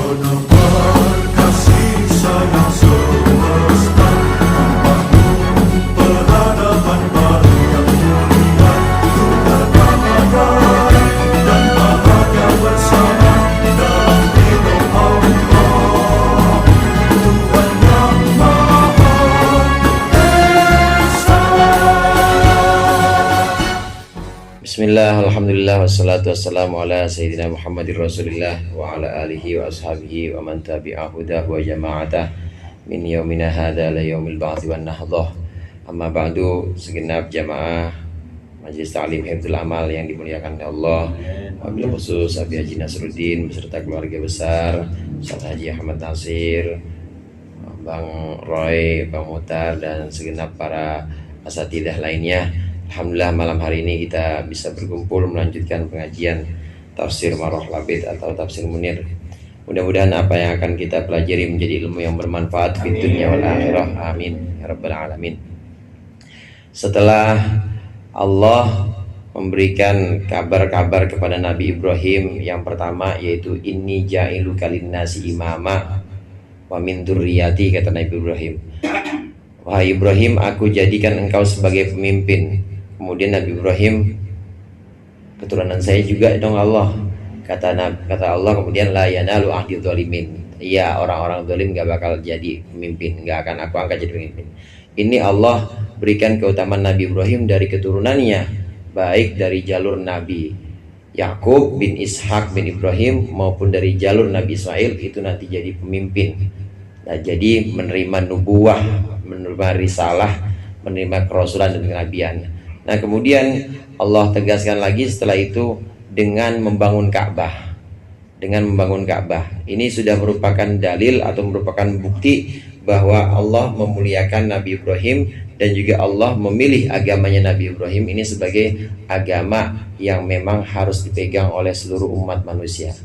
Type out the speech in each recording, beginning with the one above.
Menebar kasih sayang semesta, membangun peradaban baru yang mulia, untuk kedamaian dan bahagia bersama dalam ridho Allah, Tuhan yang Maha Esa. Bismillah, alhamdulillah, wassalatu wassalamu ala sayyidina Muhammadir Rasulillah wa ala alihi wa ashabihi wa man tabi'ahu dah wa jama'atah min yaumina hadha la yaumil ba'thi wan nahdah. Amma ba'du, segenap jamaah Majelis Ta'lim Hifdzul Amal yang dimuliakan oleh Allah, wabil khusus Abi Haji Nasruddin beserta keluarga besar Ustaz Haji Ahmad Nasir, Bang Roy, Bang Mutar, dan segenap para asatidah lainnya. Alhamdulillah malam hari ini kita bisa berkumpul melanjutkan pengajian Tafsir Marroh Labid atau Tafsir Munir. Mudah-mudahan apa yang akan kita pelajari menjadi ilmu yang bermanfaat di dunia wal akhirah. Amin ya rabbal alamin. Setelah Allah memberikan kabar-kabar kepada Nabi Ibrahim, yang pertama yaitu inni ja'iluka linnasi imama wa min dzurriyyati, kata Nabi Ibrahim, wahai Ibrahim, aku jadikan engkau sebagai pemimpin. Kemudian Nabi Ibrahim, keturunan saya juga dong Allah, kata Allah. Kemudian la yanalu ahdi dzalimin, iya, orang-orang zalim gak bakal jadi pemimpin, gak akan aku angkat jadi pemimpin. Ini Allah berikan keutamaan Nabi Ibrahim dari keturunannya, baik dari jalur Nabi Yakub bin Ishak bin Ibrahim maupun dari jalur Nabi Ismail, itu nanti jadi pemimpin. Nah, jadi menerima nubuwah, menerima risalah, menerima kerasulan dan kenabian. Nah, kemudian Allah tegaskan lagi setelah itu dengan membangun Ka'bah. Dengan membangun Ka'bah. Ini sudah merupakan dalil atau merupakan bukti bahwa Allah memuliakan Nabi Ibrahim, dan juga Allah memilih agamanya Nabi Ibrahim ini sebagai agama yang memang harus dipegang oleh seluruh umat manusia.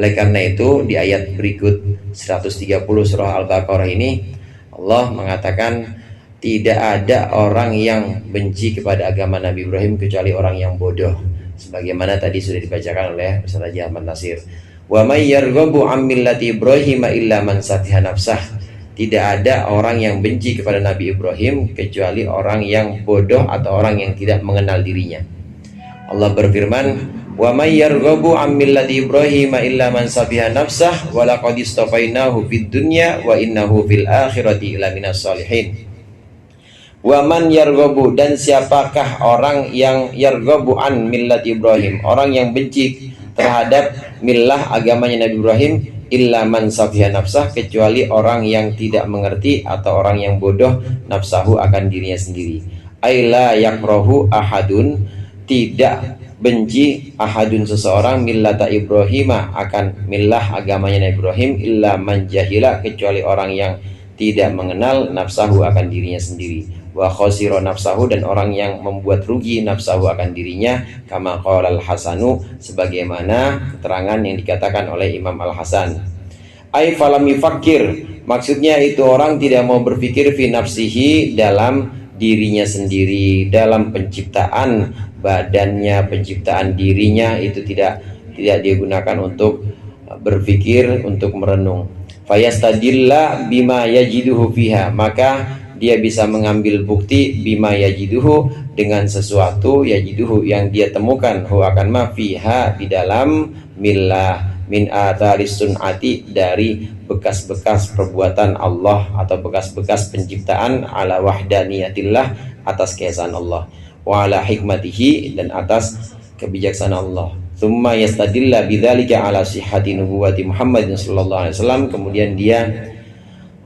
Oleh karena itu di ayat berikut 130 surah Al-Baqarah ini Allah mengatakan tidak ada orang yang benci kepada agama Nabi Ibrahim kecuali orang yang bodoh, sebagaimana tadi sudah dibacakan oleh Ustaz Haji Ahmad Nasir. Wa may yarghabu an millati Ibrahim illa man safiha nafsah. Tidak ada orang yang benci kepada Nabi Ibrahim kecuali orang yang bodoh atau orang yang tidak mengenal dirinya. Allah berfirman, wa may yarghabu an millati Ibrahim illa man safiha nafsah wa laqad istafainahu fid dunya wa innahu fil akhirati laminas sholihin. Wa man yarghabu, dan siapakah orang yang yarghabu an millati Ibrahim, orang yang benci terhadap millah agamanya Nabi Ibrahim, illa man safiha nafsah, kecuali orang yang tidak mengerti atau orang yang bodoh nafsahu akan dirinya sendiri. Aila yakrahu ahadun, tidak benci ahadun seseorang millata Ibrahim, akan millah agamanya Nabi Ibrahim, illa man jahila, kecuali orang yang tidak mengenal nafsahu akan dirinya sendiri. Wa khosiro nafsahu, dan orang yang membuat rugi nafsahu akan dirinya, kama qala al-Hasanu, sebagaimana keterangan yang dikatakan oleh Imam Al-Hasan. Ai falam yufakir, maksudnya itu orang tidak mau berpikir fi nafsihi, dalam dirinya sendiri, dalam penciptaan badannya, penciptaan dirinya, itu tidak digunakan untuk berpikir, untuk merenung. Fayastadilla bima yajiduhu fiha, maka dia bisa mengambil bukti bima yajiduhu, dengan sesuatu yajiduhu yang dia temukan, hu akan ma fiha, di dalam millah, min atharis sun'ati, dari bekas-bekas perbuatan Allah atau bekas-bekas penciptaan, ala wahdaniyatillah, atas keesaan Allah, wa ala hikmatihi, dan atas kebijaksanaan Allah. Tsumma yastadilla bidzalika ala sihhati nubuwwati Muhammadin sallallahu alaihi wasallam, kemudian dia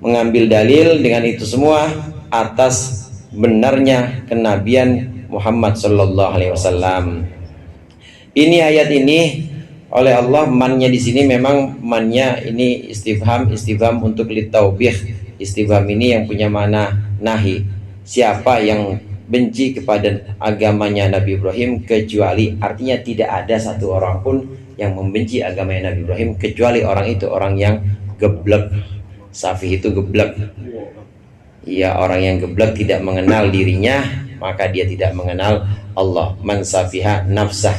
mengambil dalil dengan itu semua atas benarnya kenabian Muhammad sallallahu alaihi wasallam. Ini ayat ini oleh Allah, mannya di sini memang mannya ini istifham untuk litaubih. Istifham ini yang punya makna nahi. Siapa yang benci kepada agamanya Nabi Ibrahim, kecuali, artinya tidak ada satu orang pun yang membenci agamanya Nabi Ibrahim kecuali orang itu orang yang geblek. Safih itu geblek. Ya, orang yang geblek tidak mengenal dirinya, maka dia tidak mengenal Allah. Man safiha nafsah.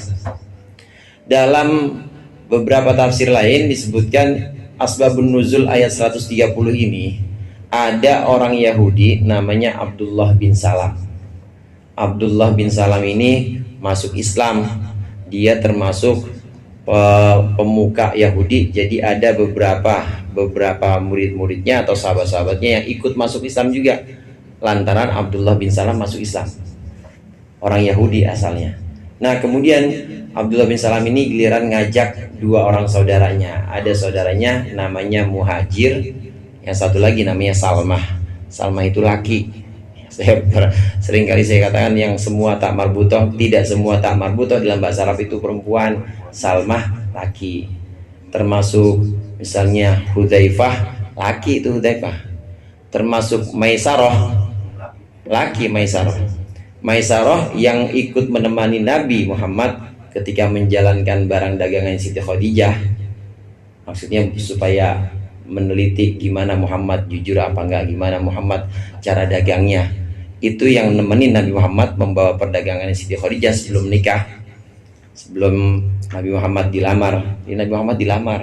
Dalam beberapa tafsir lain disebutkan asbabun nuzul ayat 130 ini, ada orang Yahudi namanya Abdullah bin Salam. Abdullah bin Salam ini masuk Islam. Dia termasuk pemuka Yahudi. Jadi ada beberapa murid-muridnya atau sahabat-sahabatnya yang ikut masuk Islam juga, lantaran Abdullah bin Salam masuk Islam. Orang Yahudi asalnya. Nah, kemudian Abdullah bin Salam ini giliran ngajak dua orang saudaranya. Ada saudaranya namanya Muhajir, yang satu lagi namanya Salmah. Salmah itu laki. Sering kali saya katakan yang semua tak marbutoh, tidak semua tak marbutoh dalam bahasa Arab itu perempuan. Salmah laki. Termasuk misalnya Hudzaifah, laki itu Hudzaifah. Termasuk Maisarah, laki Maisarah. Maisarah yang ikut menemani Nabi Muhammad ketika menjalankan barang dagangan Siti Khadijah. Maksudnya supaya meneliti gimana Muhammad jujur apa enggak, gimana Muhammad cara dagangnya. Itu yang nemenin Nabi Muhammad membawa perdagangan Siti Khadijah sebelum nikah, sebelum Nabi Muhammad dilamar. Ini Nabi Muhammad dilamar.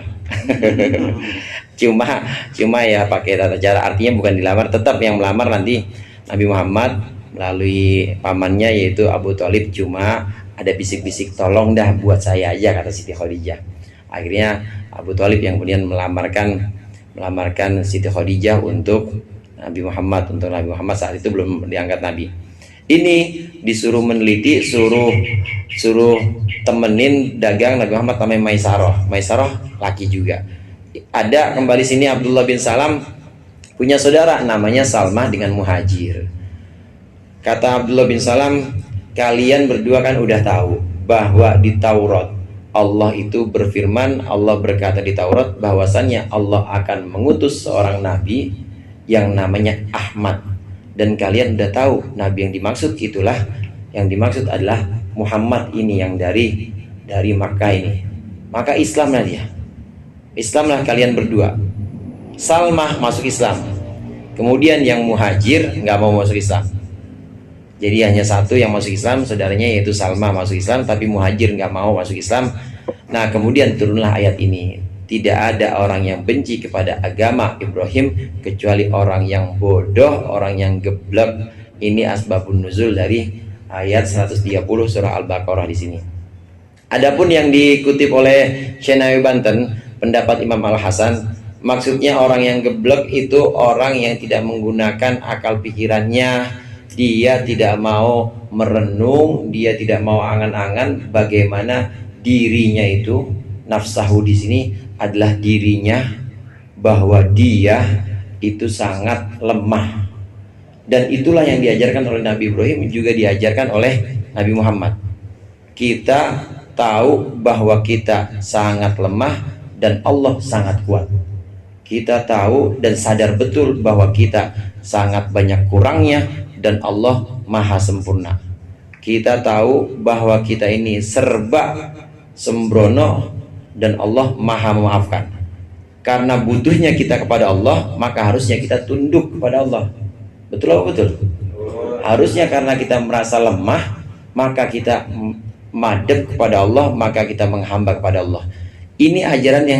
cuma ya pakai tata cara, artinya bukan dilamar, tetap yang melamar nanti Nabi Muhammad melalui pamannya yaitu Abu Thalib. Cuma ada bisik-bisik, tolong dah buat saya aja, kata Siti Khadijah. Akhirnya Abu Thalib yang kemudian melamarkan Siti Khadijah untuk Nabi Muhammad. Untuk Nabi Muhammad saat itu belum diangkat Nabi. Ini disuruh meneliti, suruh temenin dagang Nabi Muhammad namanya Maisarah. Maisarah laki juga. Ada kembali sini Abdullah bin Salam punya saudara namanya Salmah dengan Muhajir. Kata Abdullah bin Salam, kalian berdua kan udah tahu bahwa di Taurat Allah itu berfirman, Allah berkata di Taurat bahwasannya Allah akan mengutus seorang nabi yang namanya Ahmad. Dan kalian udah tahu nabi yang dimaksud itulah, yang dimaksud adalah Muhammad ini yang dari Makkah ini. Maka Islamlah dia. Islamlah kalian berdua. Salmah masuk Islam. Kemudian yang Muhajir nggak mau masuk Islam. Jadi hanya satu yang masuk Islam, saudaranya yaitu Salmah masuk Islam, tapi Muhajir nggak mau masuk Islam. Nah, kemudian turunlah ayat ini. Tidak ada orang yang benci kepada agama Ibrahim kecuali orang yang bodoh, orang yang geblek. Ini asbabun nuzul dari ayat 130 surah Al-Baqarah di sini. Adapun yang dikutip oleh Syenawi Banten, pendapat Imam Al-Hasan, maksudnya orang yang geblek itu orang yang tidak menggunakan akal pikirannya. Dia tidak mau merenung, dia tidak mau angan-angan bagaimana dirinya itu, nafsahu di sini adalah dirinya, bahwa dia itu sangat lemah. Dan itulah yang diajarkan oleh Nabi Ibrahim, juga diajarkan oleh Nabi Muhammad. Kita tahu bahwa kita sangat lemah dan Allah sangat kuat. Kita tahu dan sadar betul bahwa kita sangat banyak kurangnya dan Allah maha sempurna. Kita tahu bahwa kita ini serba sembrono dan Allah maha memaafkan. Karena butuhnya kita kepada Allah, maka harusnya kita tunduk kepada Allah. Betul apa betul? Harusnya karena kita merasa lemah, maka kita madep kepada Allah, maka kita menghamba kepada Allah. Ini ajaran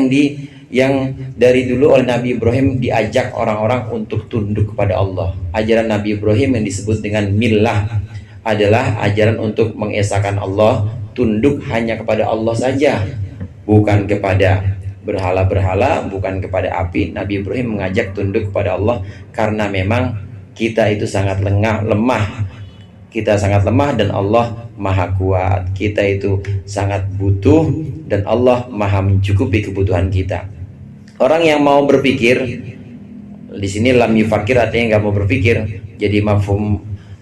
yang dari dulu oleh Nabi Ibrahim diajak orang-orang untuk tunduk kepada Allah. Ajaran Nabi Ibrahim yang disebut dengan millah adalah ajaran untuk mengesahkan Allah, tunduk hanya kepada Allah saja, bukan kepada berhala-berhala, bukan kepada api. Nabi Ibrahim mengajak tunduk kepada Allah karena memang kita itu sangat lemah. Kita sangat lemah dan Allah maha kuat. Kita itu sangat butuh dan Allah maha mencukupi kebutuhan kita. Orang yang mau berpikir, di sini lam yufakir artinya nggak mau berpikir. Jadi mafhum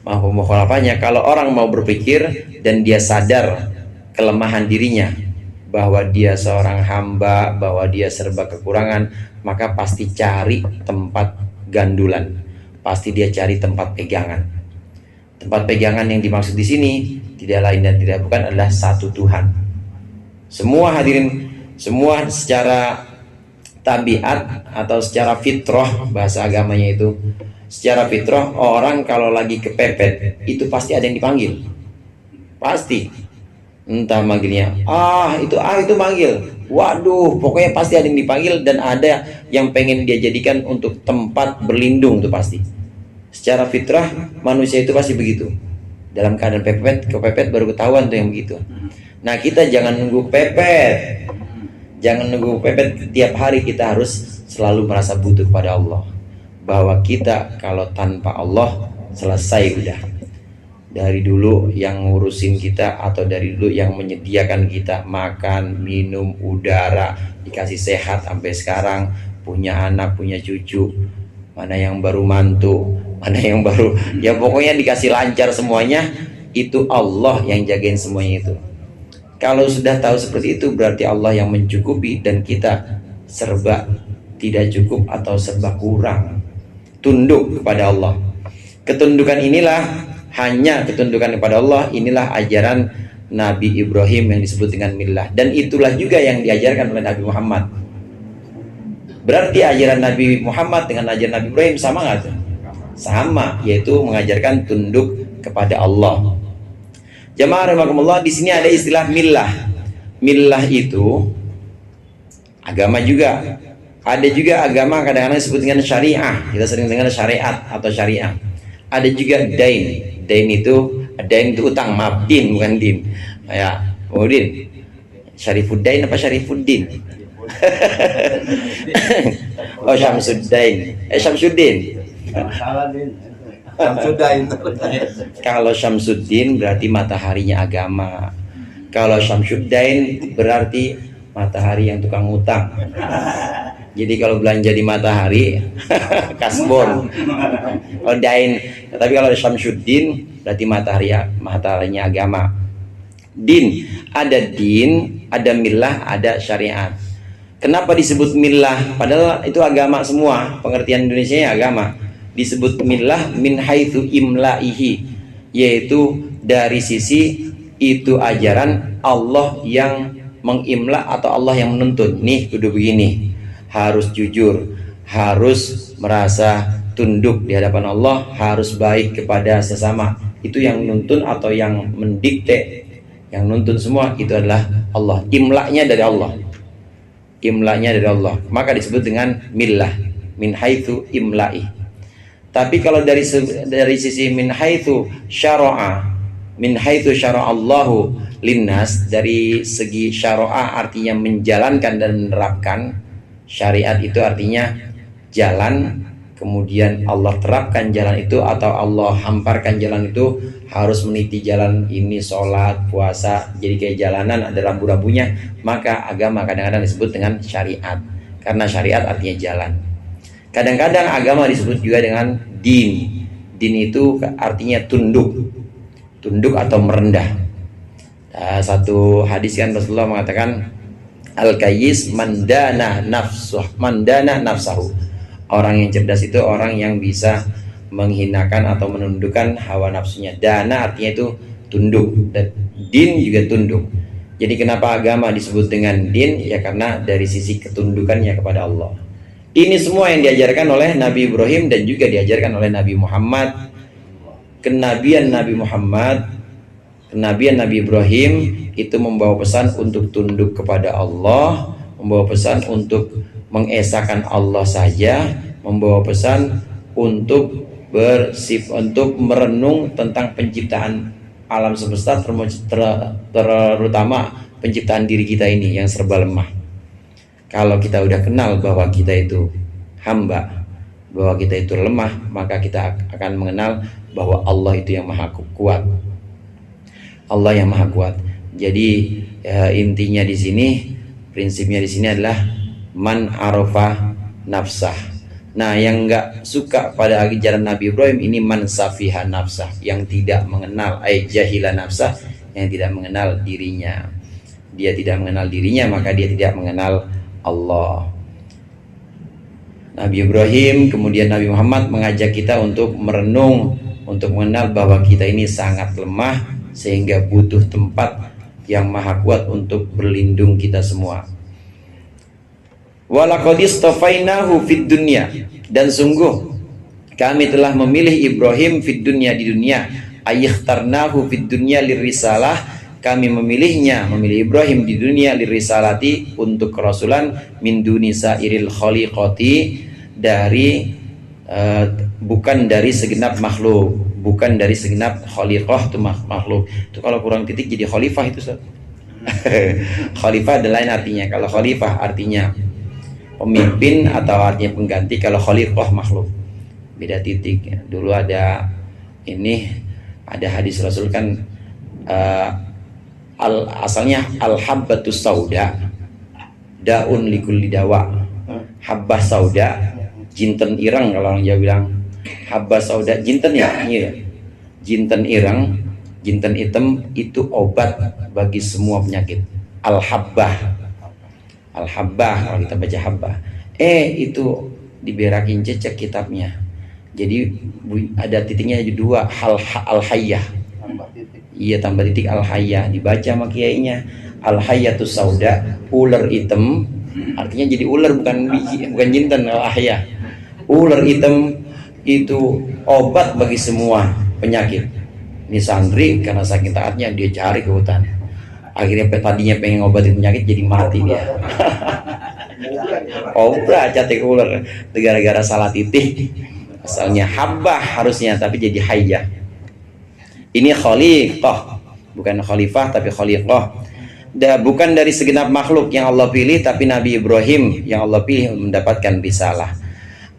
mukhalafahnya, kalau orang mau berpikir dan dia sadar kelemahan dirinya, bahwa dia seorang hamba, bahwa dia serba kekurangan, maka pasti cari tempat gandulan, pasti dia cari tempat pegangan. Tempat pegangan yang dimaksud di sini tidak lain dan tidak bukan adalah satu Tuhan. Semua hadirin, semua secara tabiat atau secara fitrah, bahasa agamanya itu secara fitrah, orang kalau lagi kepepet itu pasti ada yang dipanggil, pasti Entah manggilnya itu manggil, waduh, pokoknya pasti ada yang dipanggil dan ada yang pengen dia jadikan untuk tempat berlindung tuh pasti. Secara fitrah manusia itu pasti begitu. Dalam keadaan kepepet baru ketahuan tuh yang begitu. Nah, kita jangan nunggu pepet. Jangan nunggu pepet. Tiap hari kita harus selalu merasa butuh kepada Allah. Bahwa kita kalau tanpa Allah selesai udah. Dari dulu yang ngurusin kita atau dari dulu yang menyediakan kita makan, minum, udara, dikasih sehat sampai sekarang, punya anak, punya cucu, mana yang baru mantu, mana yang baru, ya pokoknya dikasih lancar semuanya, itu Allah yang jagain semuanya itu. Kalau sudah tahu seperti itu berarti Allah yang mencukupi dan kita serba tidak cukup atau serba kurang. Tunduk kepada Allah. Ketundukan inilah, hanya ketundukan kepada Allah, inilah ajaran Nabi Ibrahim yang disebut dengan millah. Dan itulah juga yang diajarkan oleh Nabi Muhammad. Berarti ajaran Nabi Muhammad dengan ajaran Nabi Ibrahim sama nggak? Sama, yaitu mengajarkan tunduk kepada Allah. Jamaah rahimakumullah, di sini ada istilah millah. Millah itu agama juga. Ada juga agama kadang-kadang disebut dengan syariah. Kita sering dengar syariat atau syariah. Ada juga dain. Dain itu utang, maaf, din bukan din. Ya, Din. Syarifuddin apa Syarifuddin? Oh, Syamsuddin. Syamsuddin. Salah Din. Syamsuddin. Kalau Syamsuddin berarti mataharinya agama. Kalau Syamsuddin berarti matahari yang tukang utang. Jadi kalau belanja di matahari kasbon. Oh, dain. Tapi kalau Syamsuddin berarti mataharinya agama. Din, ada millah, ada syariat. Kenapa disebut millah? Padahal itu agama semua. Pengertian Indonesia nya agama. Disebut millah min haitsu imlaihi, yaitu dari sisi itu ajaran Allah yang mengimla atau Allah yang menuntut. Nih kudu begini. Harus jujur, harus merasa tunduk di hadapan Allah, harus baik kepada sesama. Itu yang nuntun atau yang mendikte, yang nuntun semua itu adalah Allah. Imlanya dari Allah. Imlanya dari Allah. Maka disebut dengan millah, min haitsu imla'i. Tapi kalau dari sisi min haitsu syara'a, min haitsu syara'allahu linnas, dari segi syara'a artinya menjalankan dan menerapkan. Syariat itu artinya jalan, kemudian Allah terapkan jalan itu atau Allah hamparkan jalan itu, harus meniti jalan ini, sholat, puasa, jadi kayak jalanan ada rambu-rambunya. Maka agama kadang-kadang disebut dengan syariat, karena syariat artinya jalan. Kadang-kadang agama disebut juga dengan din. Din itu artinya tunduk, tunduk atau merendah. Satu hadis kan Rasulullah mengatakan, al-kayyis mandana nafsahu. Orang yang cerdas itu orang yang bisa menghinakan atau menundukkan hawa nafsunya. Dana artinya itu tunduk, dan din juga tunduk. Jadi kenapa agama disebut dengan din? Ya karena dari sisi ketundukannya kepada Allah. Ini semua yang diajarkan oleh Nabi Ibrahim dan juga diajarkan oleh Nabi Muhammad. Kenabian Nabi Muhammad, kenabian Nabi Ibrahim itu membawa pesan untuk tunduk kepada Allah, membawa pesan untuk mengesahkan Allah saja, membawa pesan untuk untuk merenung tentang penciptaan alam semesta, terutama penciptaan diri kita ini yang serba lemah. Kalau kita udah kenal bahwa kita itu hamba, bahwa kita itu lemah, maka kita akan mengenal bahwa Allah itu yang maha kuat. Allah yang maha kuat. Jadi intinya di sini, prinsipnya di sini adalah man arafa nafsah. Nah, yang enggak suka pada ajaran Nabi Ibrahim ini man safiha nafsah, yang tidak mengenal, jahila nafsah, yang tidak mengenal dirinya. Dia tidak mengenal dirinya, maka dia tidak mengenal Allah. Nabi Ibrahim, kemudian Nabi Muhammad mengajak kita untuk merenung, untuk mengenal bahwa kita ini sangat lemah sehingga butuh tempat yang maha kuat untuk berlindung kita semua. Walaqad istafainahu fid dunya, dan sungguh kami telah memilih Ibrahim fid dunya, di dunia. Ayikhtarnahu fid dunya lirisalah, kami memilihnya, memilih Ibrahim di dunia lirisalati untuk kerasulan min duni sairil khaliqati dari bukan dari segenap makhluk, bukan dari segenap khaliqah itu makhluk. Itu kalau kurang titik jadi khalifah itu Ustaz. Khalifah ada lain artinya. Kalau khalifah artinya pemimpin atau artinya pengganti, kalau khaliqah makhluk. Beda titik. Dulu ada hadis Rasul kan asalnya al-habbatus sauda daun likulli dawa. Habbah sauda jinten irang, kalau orang Jawa bilang habbah sauda jinten ya, iya. Jinten irang, jinten hitam itu obat bagi semua penyakit. Al-habbah kalau kita baca habbah. Itu diberakin cecek kitabnya. Jadi ada titiknya dua, al-hayyah. Iya, tambah titik al-hayyah, dibaca sama kiainya. Al-hayyatus sauda, ular hitam, artinya jadi ular bukan biji, bukan jinten. Al-hayyah, ular hitam itu obat bagi semua penyakit. Ini santri karena saking taatnya dia cari ke hutan. Akhirnya tadinya pengen ngobatin penyakit jadi mati dia. Obra catek ular gara-gara salah titik. Asalnya habbah harusnya tapi jadi hayyah. Ini khaliqah, bukan khalifah tapi khaliqah. Bukan dari segenap makhluk yang Allah pilih, tapi Nabi Ibrahim yang Allah pilih mendapatkan risalah.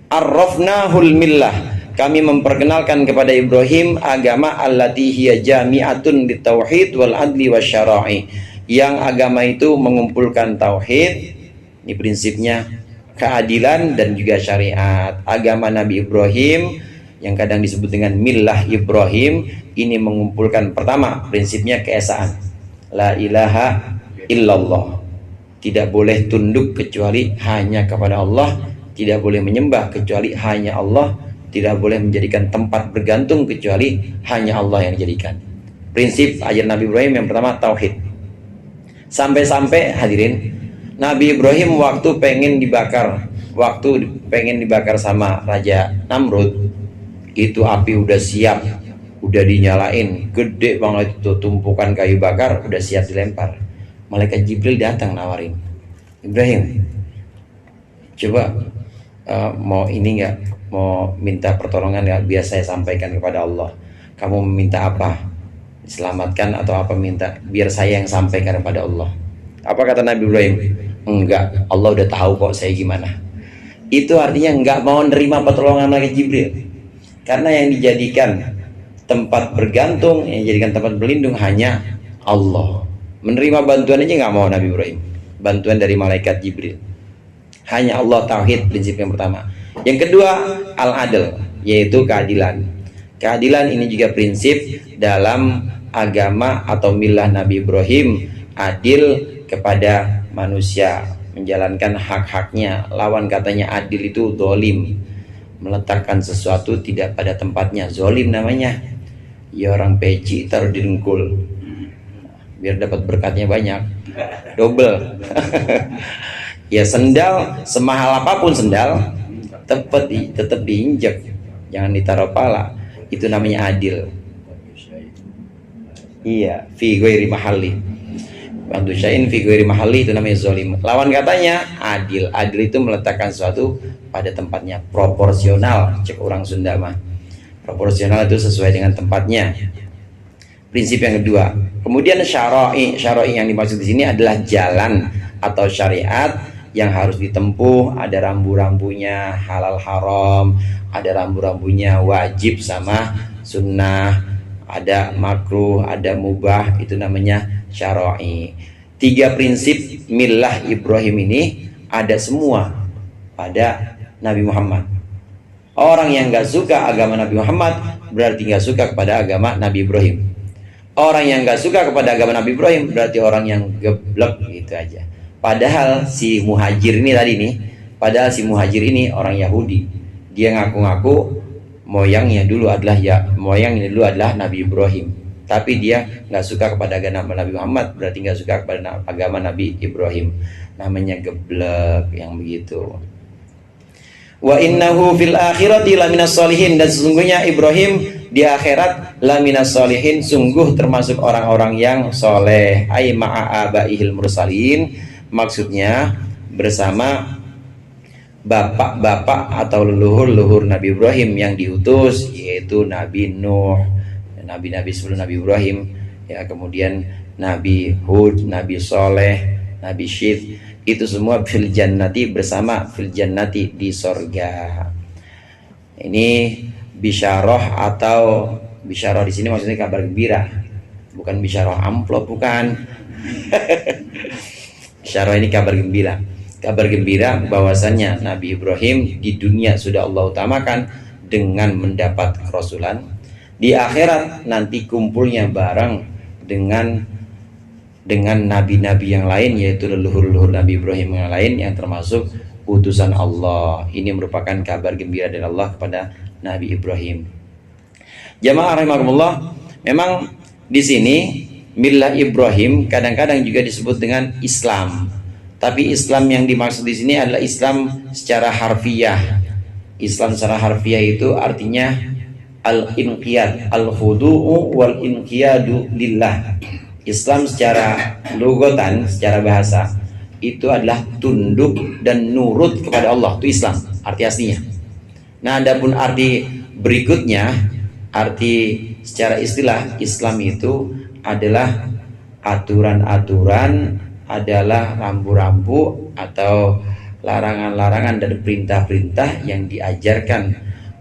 Arrafnahul millah, kami memperkenalkan kepada Ibrahim agama allati hiya jami'atun bitauhid wal adli wasyara'i, yang agama itu mengumpulkan tauhid, ini prinsipnya, keadilan dan juga syariat. Agama Nabi Ibrahim yang kadang disebut dengan millah Ibrahim ini mengumpulkan pertama prinsipnya keesaan, la ilaha illallah, tidak boleh tunduk kecuali hanya kepada Allah, tidak boleh menyembah kecuali hanya Allah, tidak boleh menjadikan tempat bergantung kecuali hanya Allah yang dijadikan. Prinsip ajaran Nabi Ibrahim yang pertama tauhid. Sampai-sampai hadirin, Nabi Ibrahim waktu pengen dibakar sama Raja Namrud, itu api udah siap, udah dinyalain, gede banget itu tumpukan kayu bakar, udah siap dilempar. Malaikat Jibril datang nawarin, Ibrahim, coba mau ini nggak, mau minta pertolongan nggak, biar saya sampaikan kepada Allah. Kamu meminta apa? Diselamatkan atau apa minta? Biar saya yang sampaikan kepada Allah. Apa kata Nabi Ibrahim? Enggak, Allah udah tahu kok saya gimana. Itu artinya enggak mau nerima pertolongan malaikat Jibril. Karena yang dijadikan tempat bergantung, yang dijadikan tempat berlindung hanya Allah. Menerima bantuan aja nggak mau Nabi Ibrahim, bantuan dari malaikat Jibril. Hanya Allah, tauhid, prinsip yang pertama. Yang kedua, al-adl, yaitu keadilan. Keadilan ini juga prinsip dalam agama atau milah Nabi Ibrahim, adil kepada manusia, menjalankan hak-haknya. Lawan katanya adil itu dolim, meletakkan sesuatu tidak pada tempatnya, zolim namanya. Ya orang peci taruh di dengkul biar dapat berkatnya banyak, double. Ya sendal semahal apapun sendal tetap diinjak, jangan ditaruh pala. Itu namanya adil. Iya, fi ghairi mahalli. Bantu syai'in fi ghairi mahalli, itu namanya zolim. Lawan katanya adil. Adil itu meletakkan sesuatu pada tempatnya, proporsional, cek orang Sunda mah. Proporsional itu sesuai dengan tempatnya. Prinsip yang kedua. Kemudian syara'i. Syara'i yang dimaksud di sini adalah jalan atau syariat yang harus ditempuh. Ada rambu-rambunya, halal haram, ada rambu-rambunya wajib sama sunnah, ada makruh, ada mubah, itu namanya syara'i. 3 prinsip millah Ibrahim ini ada semua pada Nabi Muhammad. Orang yang gak suka agama Nabi Muhammad berarti gak suka kepada agama Nabi Ibrahim. Orang yang gak suka kepada agama Nabi Ibrahim berarti orang yang geblek, gitu aja. Padahal si muhajir ini orang Yahudi. Dia ngaku-ngaku moyangnya dulu adalah Nabi Ibrahim. Tapi dia nggak suka kepada agama Nabi Muhammad, berarti nggak suka kepada agama Nabi Ibrahim. Namanya geblek yang begitu. Wa innahu fil akhirati laminas sholihin, dan sesungguhnya Ibrahim di akhirat laminas solihin, sungguh termasuk orang-orang yang soleh. Ai ma'a abaihil mursalin, maksudnya bersama bapak-bapak atau leluhur-leluhur Nabi Ibrahim yang diutus, yaitu Nabi Nuh, nabi-nabi sebelum Nabi Ibrahim, ya, kemudian Nabi Hud, Nabi Soleh, Nabi Syith, itu semua fil jannati, bersama fil jannati, di sorga. Ini bisyarah, atau bisyarah di sini maksudnya kabar gembira, bukan bisyarah amplop, bukan. Bisyarah ini kabar gembira. Kabar gembira bahwasannya Nabi Ibrahim di dunia sudah Allah utamakan dengan mendapat kerasulan. Di akhirat nanti kumpulnya bareng dengan nabi-nabi yang lain, yaitu leluhur-leluhur Nabi Ibrahim yang lain yang termasuk utusan Allah. Ini merupakan kabar gembira dari Allah kepada Nabi Ibrahim. Jamaah rahimakumullah, memang di sini millah Ibrahim kadang-kadang juga disebut dengan Islam. Tapi Islam yang dimaksud di sini adalah Islam secara harfiah. Islam secara harfiah itu artinya al-inqiyad, al-khudu'u wal inqiyadu lillah. Islam secara lugatan, secara bahasa itu adalah tunduk dan nurut kepada Allah. Itu Islam arti aslinya. Nah, adapun arti berikutnya, arti secara istilah, Islam itu adalah aturan-aturan, adalah rambu-rambu atau larangan-larangan dan perintah-perintah yang diajarkan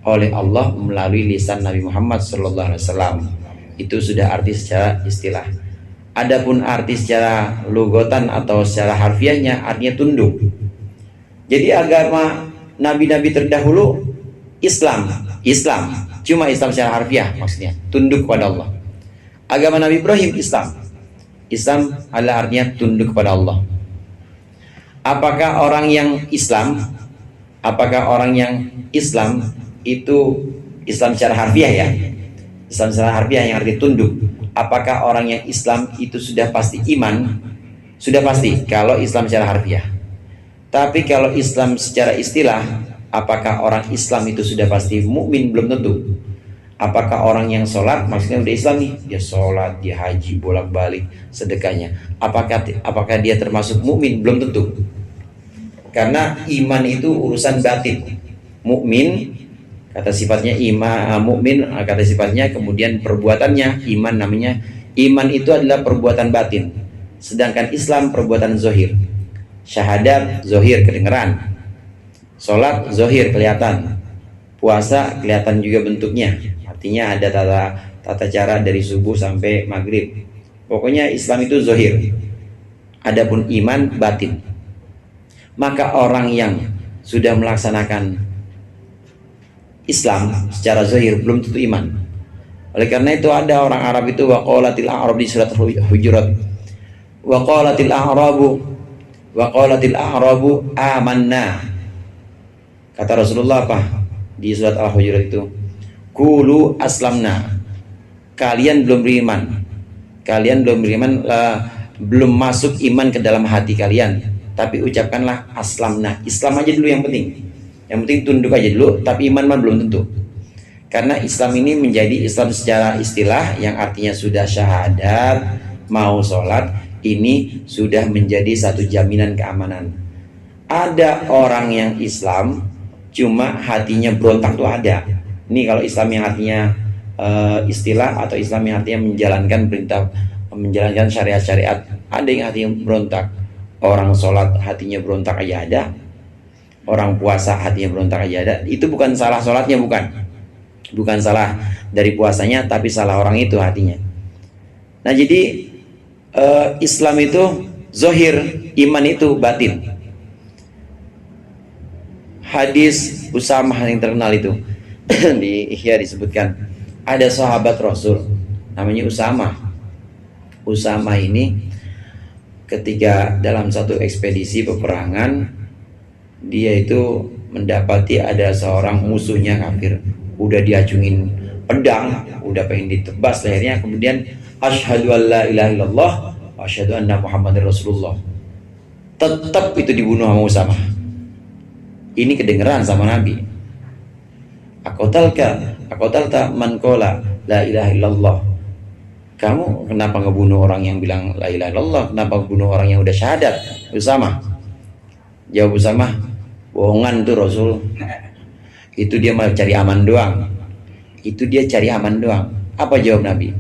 oleh Allah melalui lisan Nabi Muhammad SAW. Itu sudah arti secara istilah. Adapun arti secara lugatan atau secara harfiahnya artinya tunduk. Jadi agama nabi-nabi terdahulu Islam, cuma Islam secara harfiah, maksudnya tunduk kepada Allah. Agama Nabi Ibrahim Islam adalah artinya tunduk kepada Allah. Apakah orang yang Islam itu Islam secara harfiah, ya? Islam secara harfiah yang arti tunduk. Apakah orang yang Islam itu sudah pasti iman? Sudah pasti kalau Islam secara harfiah. Tapi kalau Islam secara istilah, apakah orang Islam itu sudah pasti mukmin? Belum tentu. Apakah orang yang sholat, maksudnya udah Islam nih, dia sholat, dia haji, bolak-balik sedekahnya, apakah dia termasuk mukmin? Belum tentu. Karena iman itu urusan batin. Mukmin kata sifatnya mukmin kata sifatnya, kemudian perbuatannya iman, namanya iman itu adalah perbuatan batin. Sedangkan Islam perbuatan zohir. Syahadat zohir, kedengeran. Sholat zohir, kelihatan. Puasa kelihatan juga bentuknya. Artinya ada tata cara dari subuh sampai maghrib. Pokoknya Islam itu zohir. Adapun iman batin. Maka orang yang sudah melaksanakan Islam secara zahir belum tentu iman. Oleh karena itu ada orang Arab itu waqalatil a'rab di surat Hujurat. Waqalatil a'rabu amanna. Kata Rasulullah apa di surat Al-Hujurat itu? Qulu aslamna. Kalian belum beriman. Belum masuk iman ke dalam hati kalian. Tapi ucapkanlah aslamna. Islam aja dulu yang penting. Yang penting tunduk aja dulu, tapi iman mah belum tentu. Karena Islam ini menjadi Islam secara istilah yang artinya sudah syahadat, mau sholat, ini sudah menjadi satu jaminan keamanan. Ada orang yang Islam cuma hatinya berontak, tuh ada. Ini kalau Islam yang artinya istilah, atau Islam yang artinya menjalankan perintah, menjalankan syariat-syariat, ada yang hatinya berontak. Orang sholat hatinya berontak aja ada. Orang puasa hatinya berontak aja ada. Itu bukan salah sholatnya, bukan salah dari puasanya, tapi salah orang itu hatinya. Nah jadi Islam itu zohir, iman itu batin. Hadis Usamah yang terkenal itu di Ihya disebutkan, ada sahabat Rasul namanya Usamah ini ketika dalam satu ekspedisi peperangan, dia itu mendapati ada seorang musuhnya kafir, udah diacungin pedang, udah pengen ditebas lehernya, kemudian asyhadu an la ilaha illallah wa asyhadu anna muhammadar rasulullah, tetap itu dibunuh sama Usamah. Ini kedengeran sama Nabi. Aqatalta man qala la ilaha illallah. Kamu kenapa ngebunuh orang yang bilang la ilaha illallah? Kenapa ngebunuh orang yang udah syahadat? Usamah. Jawab Usamah, bohongan tuh Rasul. Itu dia mau cari aman doang. Itu dia cari aman doang. Apa jawab Nabi?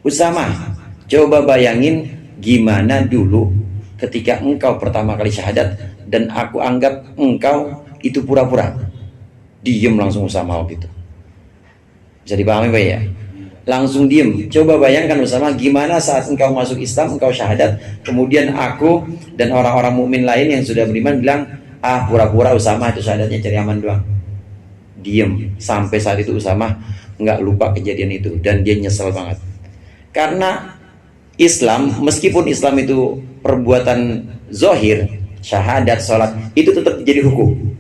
Usamah, coba bayangin gimana dulu ketika engkau pertama kali syahadat dan aku anggap engkau itu pura-pura. Diem langsung Usamah gitu. Bisa dipahami Pak ya? Langsung diem. Coba bayangkan Usamah gimana saat engkau masuk Islam, engkau syahadat, kemudian aku dan orang-orang mukmin lain yang sudah beriman bilang, ah pura-pura Usamah itu syahadatnya cari aman doang. Diem. Sampai saat itu Usamah nggak lupa kejadian itu dan dia nyesel banget. Karena Islam, meskipun Islam itu perbuatan zohir, syahadat, sholat, itu tetap jadi hukum.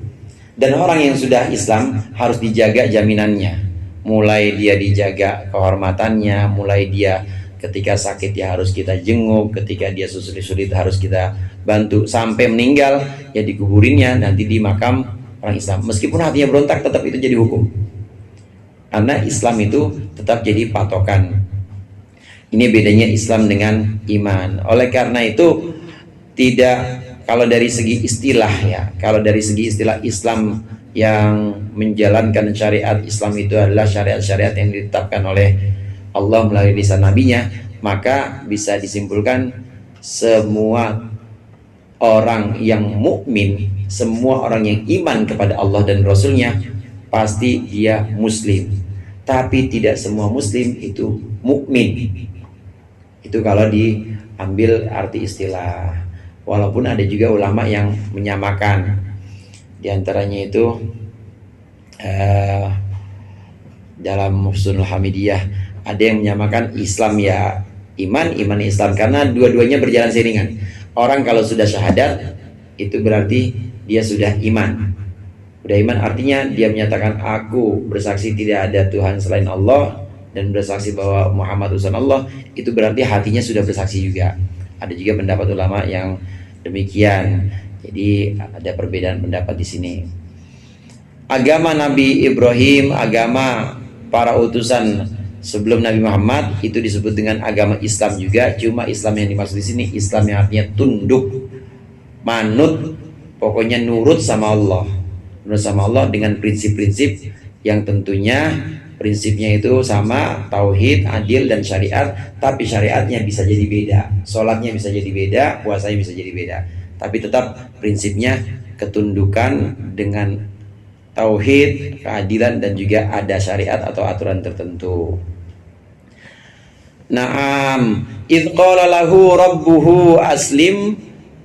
Dan orang yang sudah Islam harus dijaga jaminannya. Mulai dia dijaga kehormatannya, mulai dia ketika sakit ya harus kita jenguk, ketika dia sulit-sulit harus kita bantu, sampai meninggal ya dikuburinnya nanti di makam orang Islam. Meskipun hatinya berontak tetap itu jadi hukum. Karena Islam itu tetap jadi patokan. Ini bedanya Islam dengan iman. Oleh karena itu tidak, kalau dari segi istilah ya, kalau dari segi istilah Islam yang menjalankan syariat Islam itu adalah syariat-syariat yang ditetapkan oleh Allah melalui lisan nabinya, maka bisa disimpulkan semua orang yang mukmin, semua orang yang iman kepada Allah dan Rasulnya pasti dia muslim. Tapi tidak semua muslim itu mukmin. Itu kalau diambil arti istilah. Walaupun ada juga ulama yang menyamakan. Di antaranya itu dalam Husnul Hamidiyah ada yang menyamakan Islam ya iman, iman Islam, karena dua-duanya berjalan seiringan. Orang kalau sudah syahadat itu berarti dia sudah iman. Udah iman artinya dia menyatakan aku bersaksi tidak ada Tuhan selain Allah dan bersaksi bahwa Muhammad utusan Allah, itu berarti hatinya sudah bersaksi juga. Ada juga pendapat ulama yang demikian. Jadi ada perbedaan pendapat di sini. Agama Nabi Ibrahim, agama para utusan sebelum Nabi Muhammad itu disebut dengan agama Islam juga. Cuma Islam yang dimaksud di sini Islam yang artinya tunduk, manut, pokoknya nurut sama Allah. Nurut sama Allah dengan prinsip-prinsip yang tentunya prinsipnya itu sama, tauhid, adil dan syariat. Tapi syariatnya bisa jadi beda, sholatnya bisa jadi beda, puasanya bisa jadi beda. Tapi tetap prinsipnya ketundukan dengan tauhid, keadilan dan juga ada syariat atau aturan tertentu. Naam, idh qala lahu rabbuhu aslim,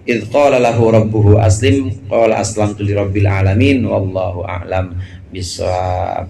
idh qala lahu rabbuhu aslim, qala aslamtu lirabbil alamin wallahu a'lam bishawab.